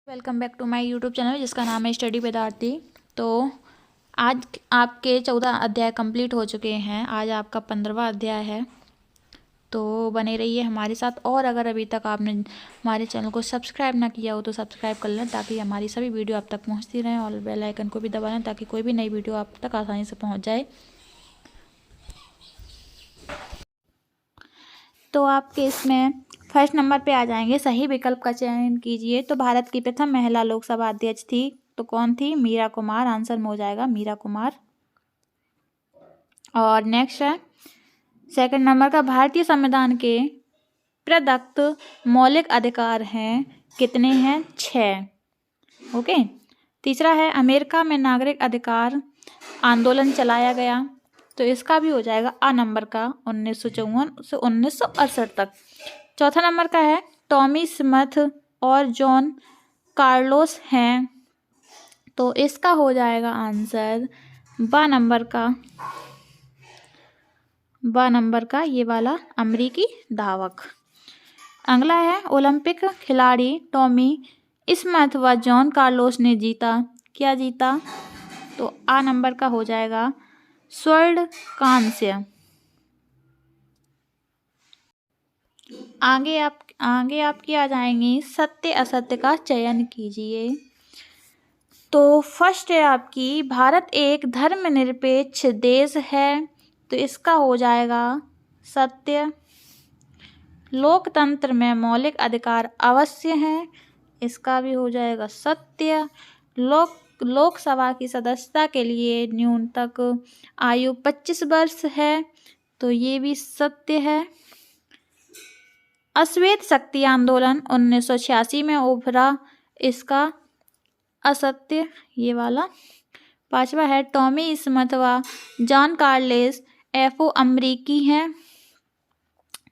Welcome back to my YouTube channel जिसका नाम है स्टडी विद आरती। तो आज आपके 14 अध्याय कंप्लीट हो चुके हैं। आज आपका 15वां अध्याय है। तो बने रहिए हमारे साथ। और अगर अभी तक आपने हमारे चैनल को सब्सक्राइब ना किया हो तो सब्सक्राइब कर लें ताकि हमारी सभी वीडियो आप तक पहुंचती रहें, और बेल आइकन को भी दबा लें ताकि कोई भी नई वीडियो आप तक आसानी से पहुँच जाए। तो आपके इसमें फर्स्ट नंबर पे आ जाएंगे, सही विकल्प का चयन कीजिए। तो भारत की प्रथम महिला लोकसभा अध्यक्ष थी, तो कौन थी? मीरा कुमार। आंसर में हो जाएगा मीरा कुमार। और नेक्स्ट है सेकंड नंबर का, भारतीय संविधान के प्रदत्त मौलिक अधिकार हैं, कितने हैं? 6। ओके। तीसरा है, अमेरिका में नागरिक अधिकार आंदोलन चलाया गया, तो इसका भी हो जाएगा आ नंबर का 1954 से 1968 तक। चौथा नंबर का है, टॉमी स्मिथ और जॉन कार्लोस हैं, तो इसका हो जाएगा आंसर बा नंबर का ये वाला अमेरिकी धावक। अगला है, ओलंपिक खिलाड़ी टॉमी स्मिथ व जॉन कार्लोस ने जीता, क्या जीता? तो आ नंबर का हो जाएगा स्वर्ण कांस्य। आगे आपकी आ जाएंगी, सत्य असत्य का चयन कीजिए। तो फर्स्ट है आपकी, भारत एक धर्मनिरपेक्ष देश है, तो इसका हो जाएगा सत्य। लोकतंत्र में मौलिक अधिकार अवश्य हैं, इसका भी हो जाएगा सत्य। लोकसभा की सदस्यता के लिए न्यूनतम आयु 25 वर्ष है, तो ये भी सत्य है। अश्वेत शक्ति आंदोलन 1986 में उभरा, इसका असत्य ये वाला। पांचवा है, टॉमी स्मिथ व जॉन कार्लोस एफओ अमरीकी हैं,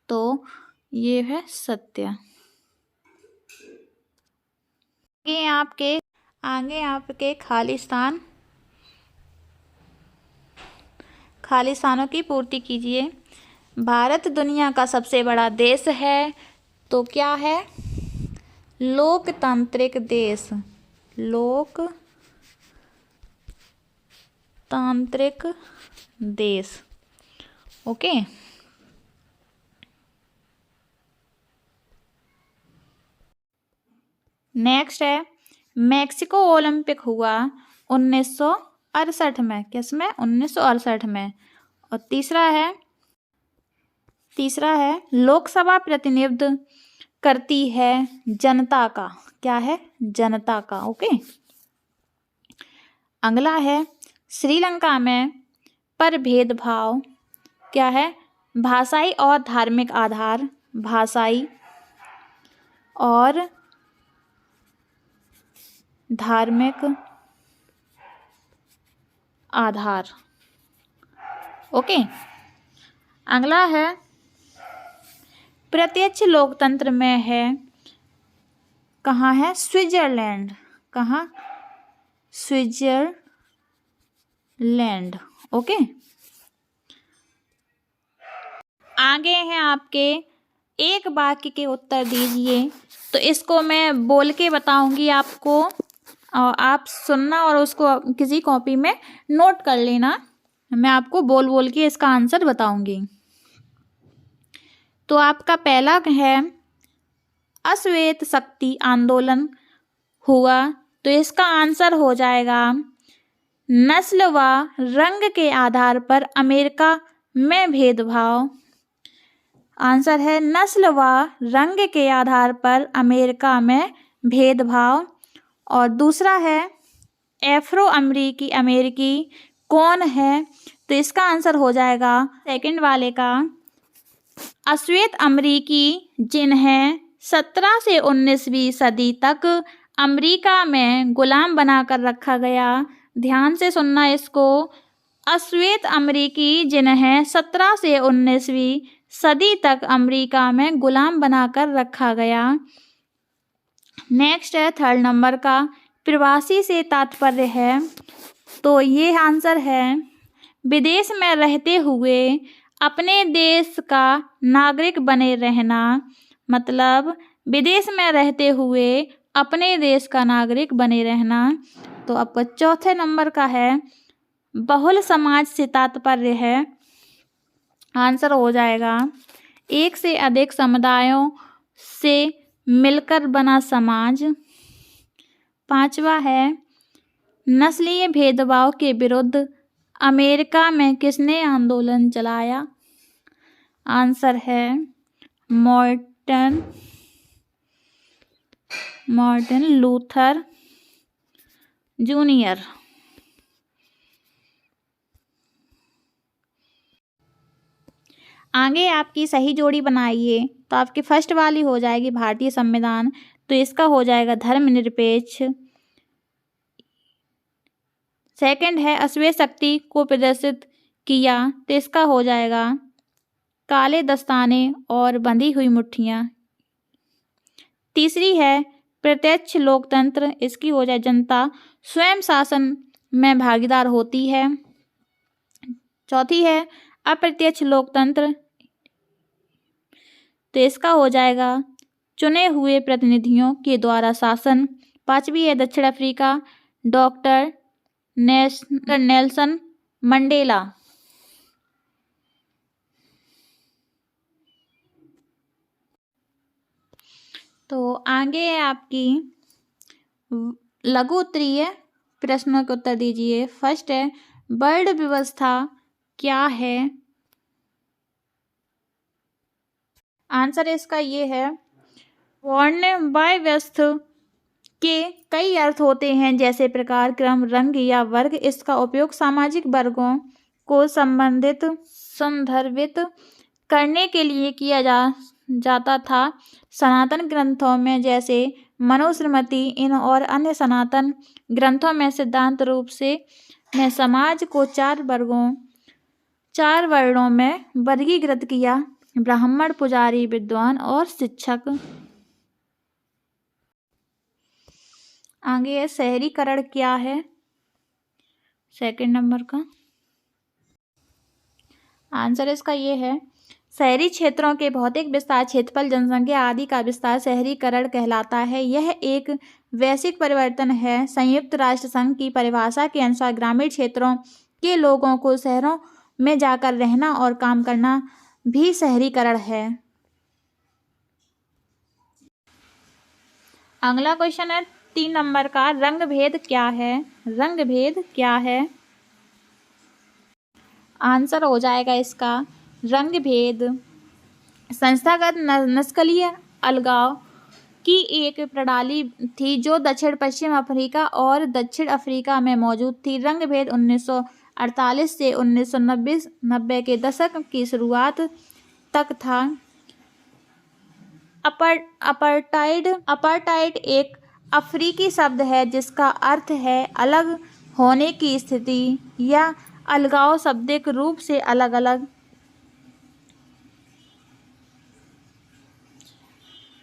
तो ये है सत्य। आगे आपके खाली स्थानों की पूर्ति कीजिए। भारत दुनिया का सबसे बड़ा देश है, तो क्या है? लोकतांत्रिक देश, लोकतांत्रिक देश। ओके। नेक्स्ट है, मैक्सिको ओलंपिक हुआ 1968 में, किसमें? 1968 में। और तीसरा है, लोकसभा प्रतिनिधित्व करती है जनता का, क्या है? जनता का। ओके। अगला है, श्रीलंका में पर भेदभाव क्या है? भाषाई और धार्मिक आधार, भाषाई और धार्मिक आधार। ओके। अगला है, प्रत्यक्ष लोकतंत्र में है, कहाँ है? स्विट्जरलैंड। कहाँ? स्विट्जरलैंड। ओके। आगे हैं आपके, एक वाक्य के उत्तर दीजिए। तो इसको मैं बोल के बताऊंगी आपको, और आप सुनना और उसको किसी कॉपी में नोट कर लेना। मैं आपको बोल बोल के इसका आंसर बताऊंगी। तो आपका पहला है, अश्वेत शक्ति आंदोलन हुआ, तो इसका आंसर हो जाएगा नस्ल व रंग के आधार पर अमेरिका में भेदभाव। आंसर है नस्ल व रंग के आधार पर अमेरिका में भेदभाव। और दूसरा है, एफ्रो अमेरिकी कौन है? तो इसका आंसर हो जाएगा सेकंड वाले का, अश्वेत अमरीकी जिन्हें 17 से 19वीं सदी तक अमेरिका में गुलाम बनाकर रखा गया। ध्यान से सुनना इसको, अश्वेत अमरीकी जिन्हें 17 से 19वीं सदी तक अमेरिका में गुलाम बनाकर रखा गया। नेक्स्ट है थर्ड नंबर का, प्रवासी से तात्पर्य है, तो ये आंसर है विदेश में रहते हुए अपने देश का नागरिक बने रहना, मतलब विदेश में रहते हुए अपने देश का नागरिक बने रहना। तो आपका चौथे नंबर का है बहुल समाज से तात्पर्य है, आंसर हो जाएगा एक से अधिक समुदायों से मिलकर बना समाज। पांचवा है नस्लीय भेदभाव के विरुद्ध अमेरिका में किसने आंदोलन चलाया, आंसर है मार्टिन लूथर जूनियर। आगे आपकी सही जोड़ी बनाइए, तो आपकी फर्स्ट वाली हो जाएगी भारतीय संविधान, तो इसका हो जाएगा धर्मनिरपेक्ष। सेकंड है अश्वेत शक्ति को प्रदर्शित किया, तो इसका हो जाएगा काले दस्ताने और बंधी हुई मुट्ठियां। तीसरी है प्रत्यक्ष लोकतंत्र, इसकी हो जाए जनता स्वयं शासन में भागीदार होती है। चौथी है अप्रत्यक्ष लोकतंत्र, तो इसका हो जाएगा चुने हुए प्रतिनिधियों के द्वारा शासन। पांचवी है दक्षिण अफ्रीका, डॉक्टर नेल्सन मंडेला। तो आगे है आपकी लघु उत्तरीय प्रश्नों के उत्तर दीजिए। फर्स्ट है वर्ण व्यवस्था क्या है, आंसर इसका ये है वर्ण व्यवस्था के कई अर्थ होते हैं, जैसे प्रकार, क्रम, रंग या वर्ग। इसका उपयोग सामाजिक वर्गों को संदर्भित करने के लिए किया जाता था। सनातन ग्रंथों में जैसे मनुस्मृति इन और अन्य सनातन ग्रंथों में सिद्धांत रूप से समाज को चार वर्णों में वर्गीकृत किया, ब्राह्मण, पुजारी, विद्वान और शिक्षक। आगे है शहरीकरण क्या है, सेकंड नंबर का आंसर इसका ये है शहरी क्षेत्रों के भौतिक विस्तार, क्षेत्रफल, जनसंख्या आदि का विस्तार शहरीकरण कहलाता है। यह एक वैश्विक परिवर्तन है। संयुक्त राष्ट्र संघ की परिभाषा के अनुसार ग्रामीण क्षेत्रों के लोगों को शहरों में जाकर रहना और काम करना भी शहरीकरण है। अगला क्वेश्चन है 3 नंबर का रंग भेद क्या है, रंग भेद क्या है, आंसर हो जाएगा इसका रंग भेद संस्थागत नस्लीय अलगाव की एक प्रणाली थी जो दक्षिण पश्चिम अफ्रीका और दक्षिण अफ्रीका में मौजूद थी। रंग भेद 1948 से 1990 के दशक की शुरुआत तक था। अपार्टाइड एक अफ्रीकी शब्द है जिसका अर्थ है अलग होने की स्थिति या अलगाव, शाब्दिक रूप से अलग अलग।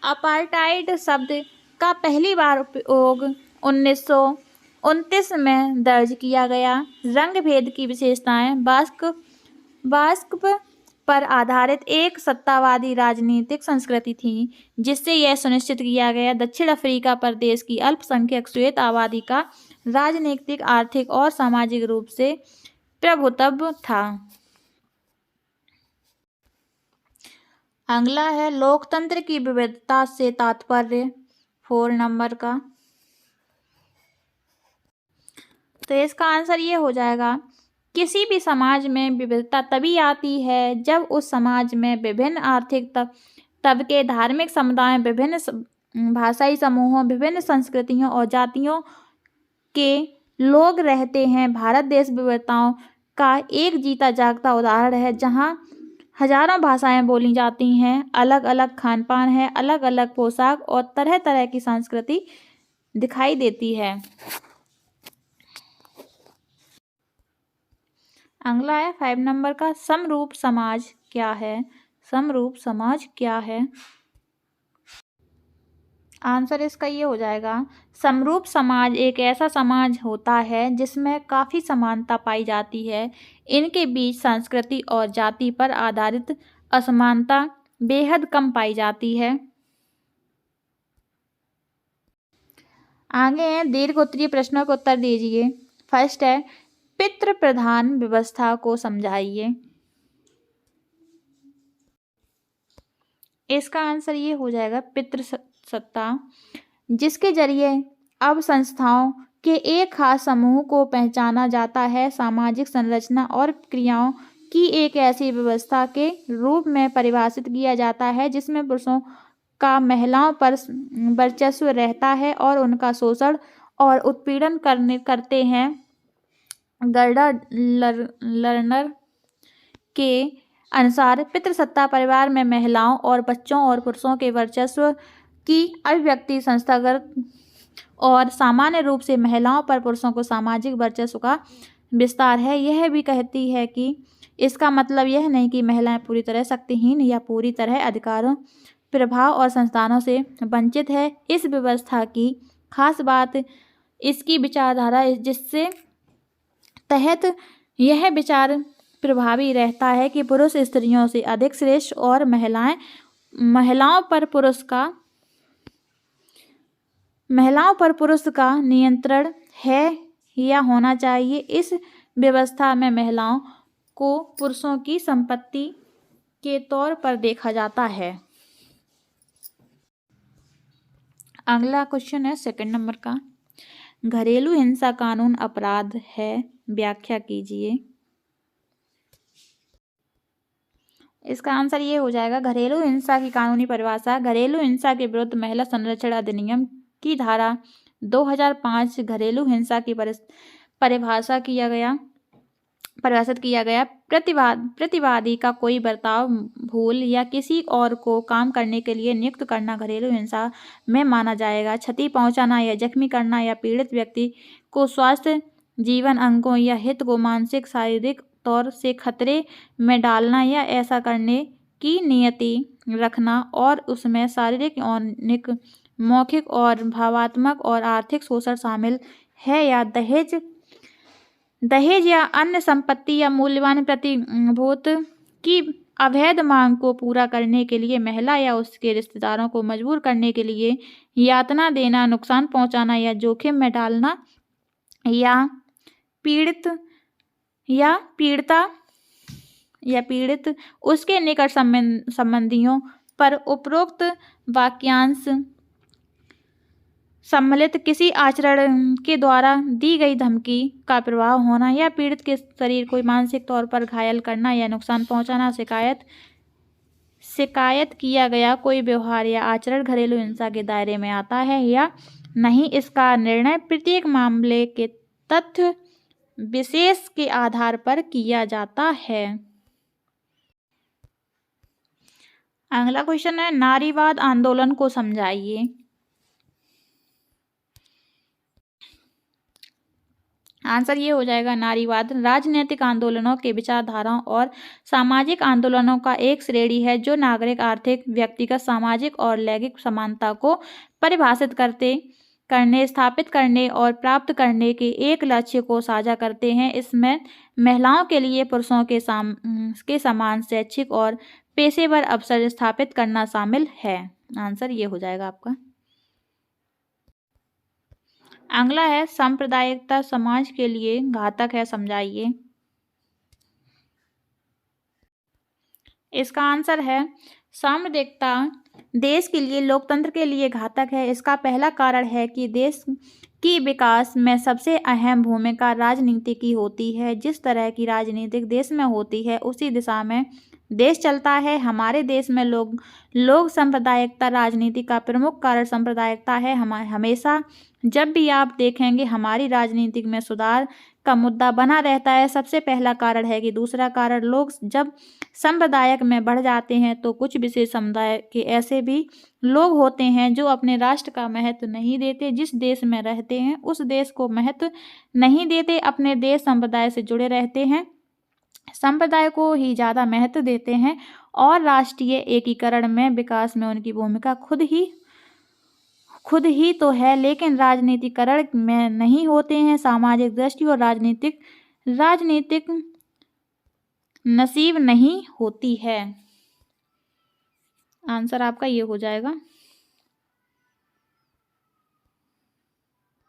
अपार्टाइड शब्द का पहली बार उपयोग 1929 में दर्ज किया गया। रंग भेद की विशेषताएं वास्प पर आधारित एक सत्तावादी राजनीतिक संस्कृति थी, जिससे यह सुनिश्चित किया गया दक्षिण अफ्रीका प्रदेश की अल्पसंख्यक श्वेत आबादी का राजनीतिक, आर्थिक और सामाजिक रूप से प्रभुत्व था। अगला है लोकतंत्र की विविधता से तात्पर्य, 4 नंबर का, तो इसका आंसर ये हो जाएगा किसी भी समाज में विविधता तभी आती है जब उस समाज में विभिन्न आर्थिक तबके, धार्मिक समुदाय, विभिन्न भाषाई समूहों, विभिन्न संस्कृतियों और जातियों के लोग रहते हैं। भारत देश विविधताओं का एक जीता जागता उदाहरण है, जहाँ हजारों भाषाएं बोली जाती हैं, अलग अलग खान पान है, अलग अलग पोशाक और तरह तरह की संस्कृति दिखाई देती है। अगला है 5 नंबर का समरूप समाज क्या है, समरूप समाज क्या है, आंसर इसका ये हो जाएगा समरूप समाज एक ऐसा समाज होता है जिसमें काफ़ी समानता पाई जाती है। इनके बीच संस्कृति और जाति पर आधारित असमानता बेहद कम पाई जाती है। आगे हैं दीर्घ उत्तरीय प्रश्नों का उत्तर दीजिए। फर्स्ट है पितृ प्रधान व्यवस्था को समझाइए। इसका आंसर ये हो जाएगा पितृ सत्ता, जिसके जरिए अब संस्थाओं के एक खास समूह को पहचाना जाता है, सामाजिक संरचना और क्रियाओं की एक ऐसी व्यवस्था के रूप में परिभाषित किया जाता है जिसमें पुरुषों का महिलाओं पर वर्चस्व रहता है और उनका शोषण और उत्पीड़न करते हैं। गर्डा लर्नर के अनुसार पितृसत्ता परिवार में महिलाओं और बच्चों और पुरुषों के वर्चस्व की अभिव्यक्ति संस्थागत और सामान्य रूप से महिलाओं पर पुरुषों को सामाजिक वर्चस्व का विस्तार है। यह भी कहती है कि इसका मतलब यह नहीं कि महिलाएं पूरी तरह शक्तिहीन या पूरी तरह अधिकारों, प्रभाव और संस्थानों से वंचित है। इस व्यवस्था की खास बात इसकी विचारधारा जिससे तहत यह विचार प्रभावी रहता है कि पुरुष स्त्रियों से अधिक श्रेष्ठ और महिलाओं पर पुरुष का नियंत्रण है या होना चाहिए। इस व्यवस्था में महिलाओं को पुरुषों की संपत्ति के तौर पर देखा जाता है। अगला क्वेश्चन है सेकंड नंबर का, घरेलू हिंसा कानून अपराध है, व्याख्या कीजिए। इसका आंसर ये हो जाएगा घरेलू हिंसा की कानूनी परिभाषा। घरेलू हिंसा के विरुद्ध महिला संरक्षण अधिनियम की धारा 2005 घरेलू हिंसा की परिभाषित किया गया प्रतिवादी का कोई बर्ताव, भूल या किसी और को काम करने के लिए नियुक्त करना घरेलू हिंसा में माना जाएगा। क्षति पहुंचाना या जख्मी करना या पीड़ित व्यक्ति को स्वास्थ्य, जीवन अंगों या हित को मानसिक शारीरिक तौर से खतरे में डालना या ऐसा करने की नियति रखना और उसमें शारीरिक, यौनिक, मौखिक और भावात्मक और आर्थिक शोषण शामिल है, या दहेज या अन्य संपत्ति या मूल्यवान प्रतिभूत की अवैध मांग को पूरा करने के लिए महिला या उसके रिश्तेदारों को मजबूर करने के लिए यातना देना, नुकसान पहुंचाना या जोखिम में डालना या पीड़ित उसके निकट संबंधियों पर उपरोक्त वाक्यांश सम्मिलित किसी आचरण के द्वारा दी गई धमकी का प्रभाव होना या पीड़ित के शरीर को मानसिक तौर पर घायल करना या नुकसान पहुंचाना, शिकायत किया गया कोई व्यवहार या आचरण घरेलू हिंसा के दायरे में आता है या नहीं, इसका निर्णय प्रत्येक मामले के तथ्य विशेष के आधार पर किया जाता है। अगला क्वेश्चन है नारीवाद आंदोलन को समझाइए। आंसर ये हो जाएगा नारीवाद राजनीतिक आंदोलनों के विचारधाराओं और सामाजिक आंदोलनों का एक श्रेणी है जो नागरिक, आर्थिक, व्यक्तिगत, सामाजिक और लैंगिक समानता को परिभाषित करने, स्थापित करने और प्राप्त करने के एक लक्ष्य को साझा करते हैं। इसमें महिलाओं के लिए पुरुषों के समान शैक्षिक और पेशेवर अवसर स्थापित करना शामिल है। आंसर ये हो जाएगा आपका। अगला है सांप्रदायिकता समाज के लिए घातक है, समझाइए। इसका आंसर है सांप्रदायिकता देश के लिए, लोकतंत्र के लिए घातक है। इसका पहला कारण है कि देश की विकास में सबसे अहम भूमिका राजनीति की होती है। जिस तरह की राजनीति देश में होती है उसी दिशा में देश चलता है। हमारे देश में लोग सांप्रदायिकता राजनीति का प्रमुख कारण सांप्रदायिकता है। हमेशा जब भी आप देखेंगे हमारी राजनीति में सुधार का मुद्दा बना रहता है। सबसे पहला कारण है कि दूसरा कारण लोग जब सांप्रदायिक में बढ़ जाते हैं तो कुछ विशेष समुदाय के ऐसे भी लोग होते हैं जो अपने राष्ट्र का महत्व नहीं देते, जिस देश में रहते हैं उस देश को महत्व नहीं देते, अपने देश संप्रदाय से जुड़े रहते हैं, संप्रदाय को ही ज़्यादा महत्व देते हैं और राष्ट्रीय एकीकरण में विकास में उनकी भूमिका खुद ही तो है, लेकिन राजनीतिकरण में नहीं होते हैं। सामाजिक दृष्टि और राजनीतिक नसीब नहीं होती है। आंसर आपका ये हो जाएगा।